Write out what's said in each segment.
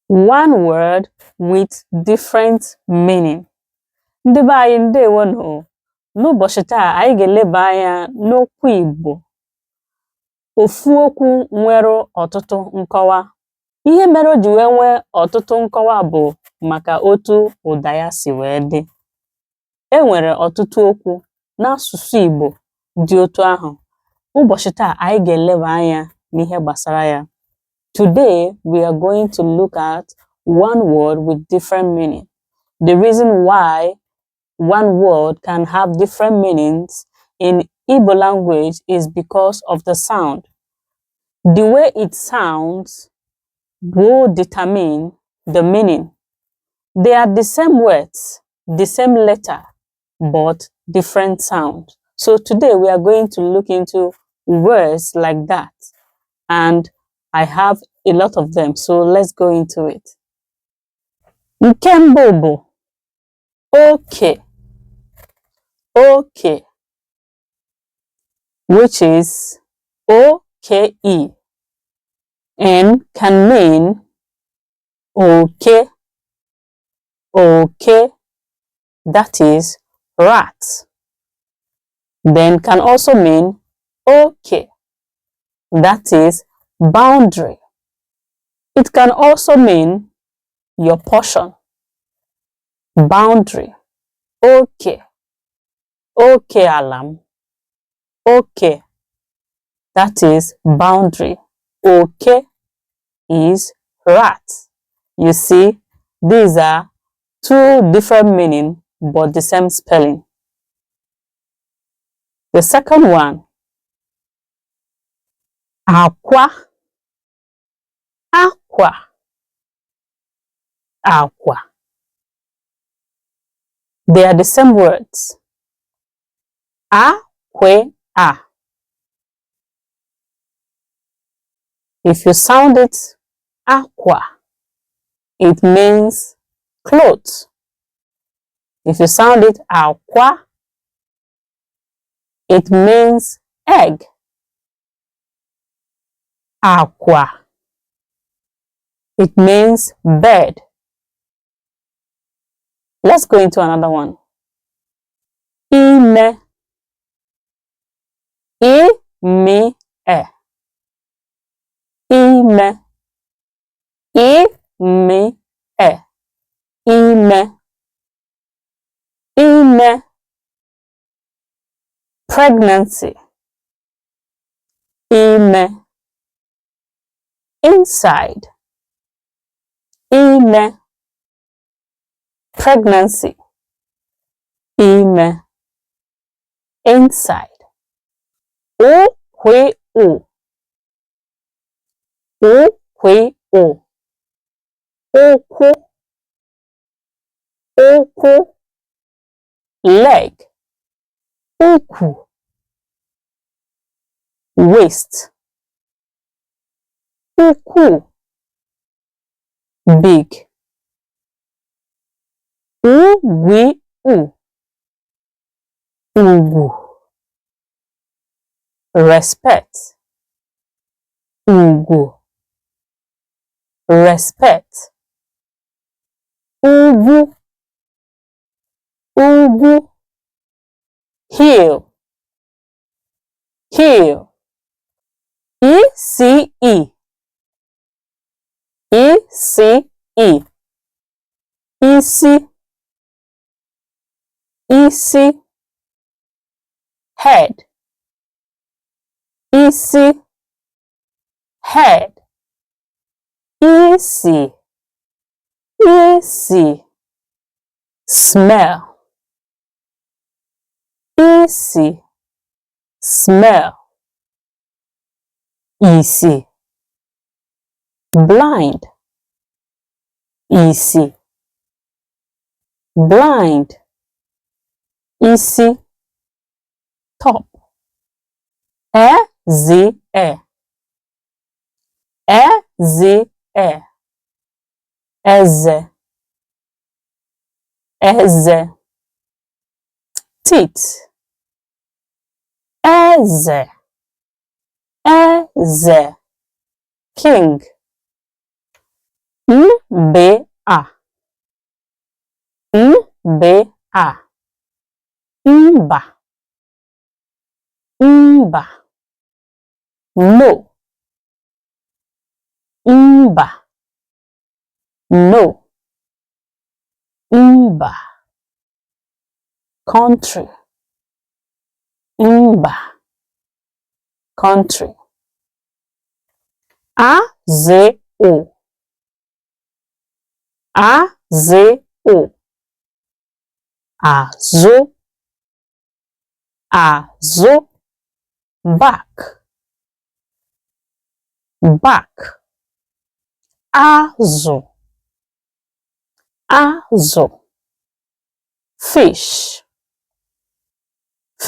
One word with different meaning. Ndị be anyị ndewonu. N'ụbọchị taa anyị ga-eleba anya n'okwu Igbo. Ofu okwu nwere ọtụtụ nkọwa. Ihe mere o ji wee nwee ọtụtụ nkọwa bụ maka otu ụda ya si wee dị. E nwere ọtụtụ okwu n'asụsụ Igbo dị otu ahụ. Ụbọchị taa anyị ga-eleba anya n'ihe gbasara ya. Today we are going to look at one word with different meaning. The reason why one word can have different meanings in Igbo language is because of the sound. The way it sounds will determine the meaning. They are the same words, the same letter, but different sound. So today we are going to look into words like that, and I have a lot of them, so let's go into it. Nke mbụ bụ okay. Okay, which is O-K-E, and can mean okay, okay, that is rat. Then can also mean okay, that is boundary. It can also mean your portion, boundary, okay. Okay, alam. Okay, that is boundary. Okay is rat. You see, these are two different meanings but the same spelling. The second one, aqua. Aqua. Aqua. They are the same words. A-kwe-a. If you sound it aqua, it means clothes. If you sound it aqua, it means egg. Aqua. It means bed. Let's go into another one. Ime. I-me-e. Ime. I-me-e. Ime. Ime. Pregnancy. Ime. Inside. Ime. Pregnancy. Ime. Inside. O-kwe-o. O-kwe-o. Okwu. Okwu. Leg. Ukwu. Waist. Ukwu. Big. Ugwu. Ugwu. Respect. Ugwu. Respect. Ugwu. Ugwu. Heel. Heel. E-C-E. E-C-E. Isi. Isi. Head. Isi. Head. Easy. Easy. Smell. Easy. Smell. Easy. Blind. Easy. Blind. Easy. Top. E-Z-E. E-Z-E. Eze. Eze. Teeth. Eze. Eze. King. mba, mba, mba, mba, no, mba, no, mba, country, mba, country, azụ, azụ, azụ, azụ, back, back, azụ, azụ, fish,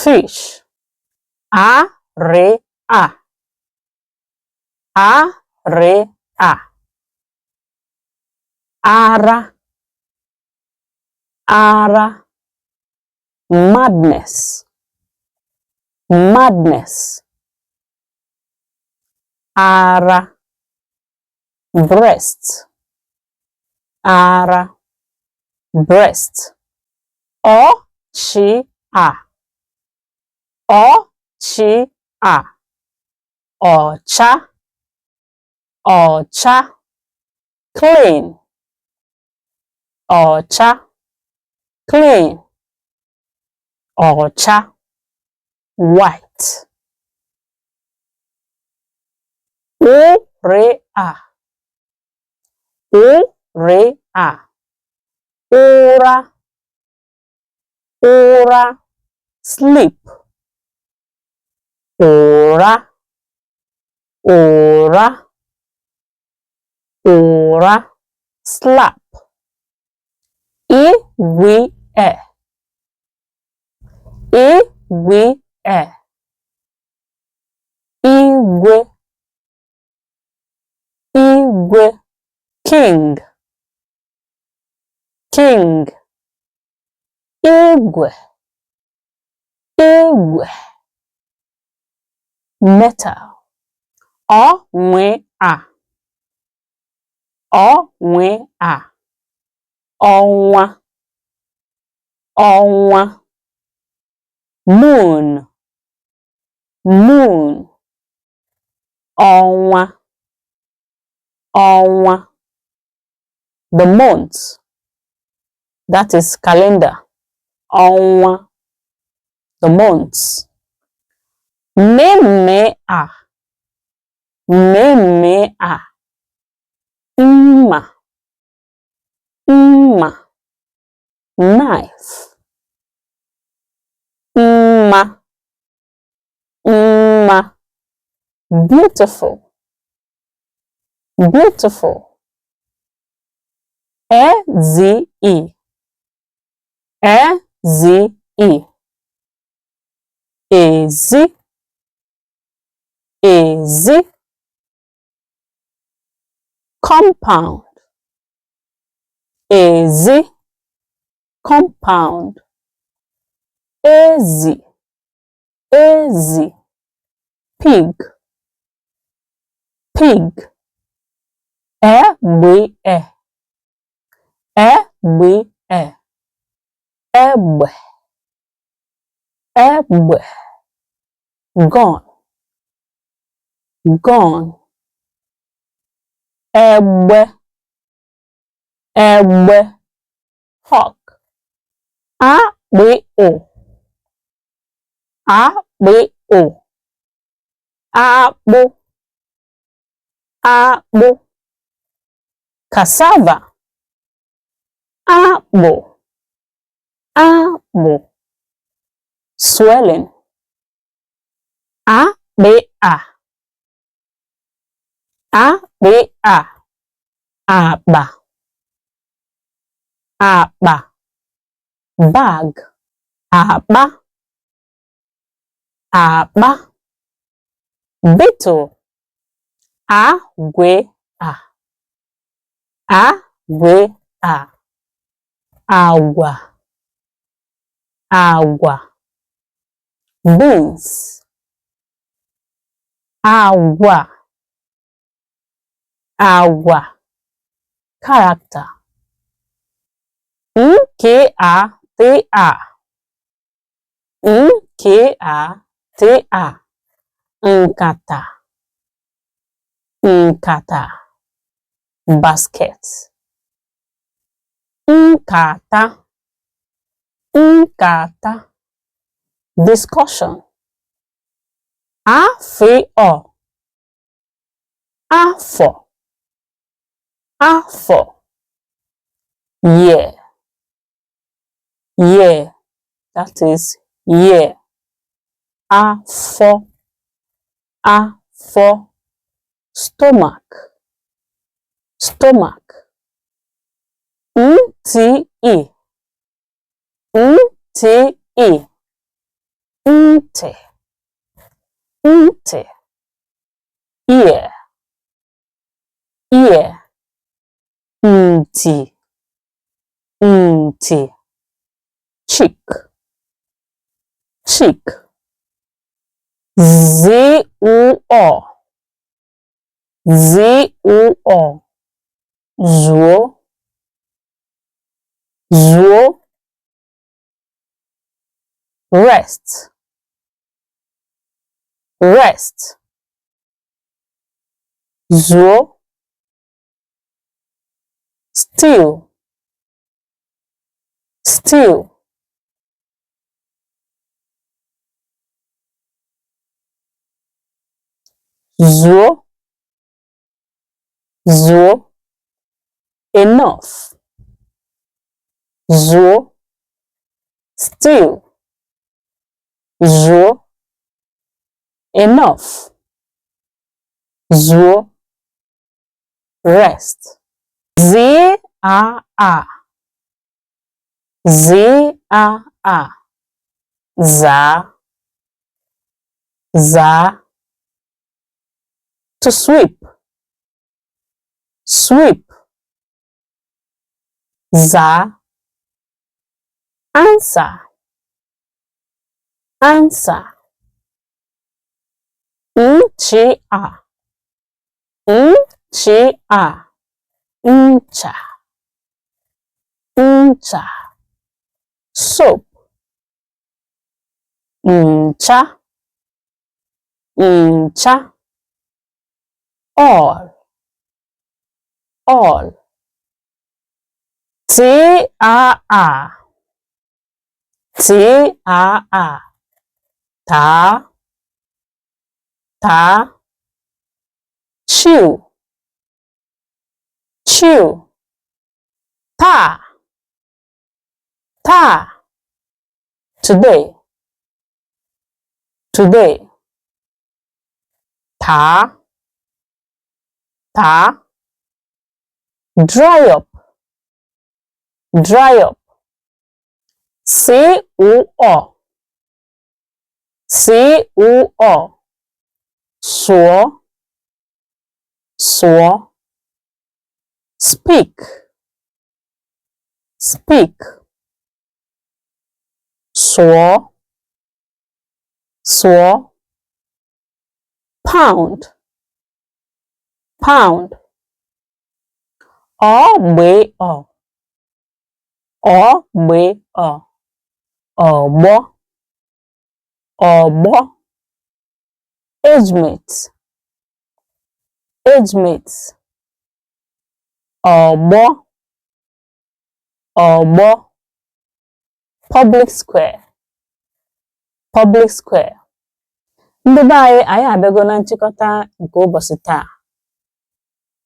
fish, arịa, arịa, ara, ara, madness, madness, ara, breast, ara, breast, ọchịa, ọchịa, ọcha, ọcha, clean, ọcha, clean, ọcha, white, ụrịa, ụrịa, ụra, ụra, sleep, ụra, ụra, ụra, slap, igwe, igwe, igwe, igwe, king, king, igwe, igwe, metal, ọnwịa, ọnwịa, ọnwa, ọnwa, moon, moon, ọnwa, ọnwa, the month, that is calendar, ọnwa, the months, mmemmea, mmemmea, mma, mma, knife, mma, mma, beautiful, beautiful, eze, eze, ezi, ezi, compound, ezi, compound, ezi, ezi, pig, pig, egbe, egbe, egbe, egbe, gone, gone, egbe, egbe, hawk, akpị̀, akpị̀, akpụ, akpụ, cassava, akpụ, akpụ, swelling, akpị̀a, akpị̀a, akpa, akpa, bag, akpa, akpa, beetle, agwị̀a, agwị̀a, agwa, agwa, beans, agwa, agwa, character. N-K-A-T-A. N-K-A-T-A. Nkata. Nkata. Basket. Nkata. Nkata. Discussion. Afọ. Afọ. Afọ. Year. Year. That is year. Afọ. Afọ. Stomach. Stomach. N-T-E. N-T-E. Nte. Nte. Ear. Ear. Nti. Nti. Cheek. Cheek. Z-U-O. Z-U-O. Zuo. Zuo. Rest. Rest. Zuo. Still. Still. Zuo. Zuo. Enough. Zuo. Still. Zuo. Enough. Zuo. Rest. Z-A-A. Z-A-A. Za. Za. To sweep. Sweep. Za. Answer. Answer. Nchi-a. Nchi-a. Ncha. Ncha. Soap. Ncha. Ncha. All. All. T-A-A. T-A-A. Ta. Ta. Chew. Chew. Ta. Ta. Today. Today. Ta. Ta. Dry up. Dry up. C-U-O. C-U-O. Suo. Suo. Speak. Speak. Suo. Suo. Pound. Pound. Ogbe-o. Ogbe-o. Ogbo. Ogbo. Age mates. Age mates. Ogbo. Ogbo. Public square. Public square. Ndị be anyị abịago na nchịkọta nke ụbọchị taa.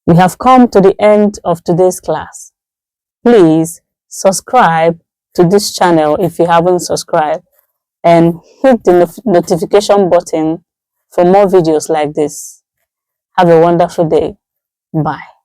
We have come to the end of today's class. Please subscribe to this channel if you haven't subscribed and hit the notification button for more videos like this. Have a wonderful day. Bye.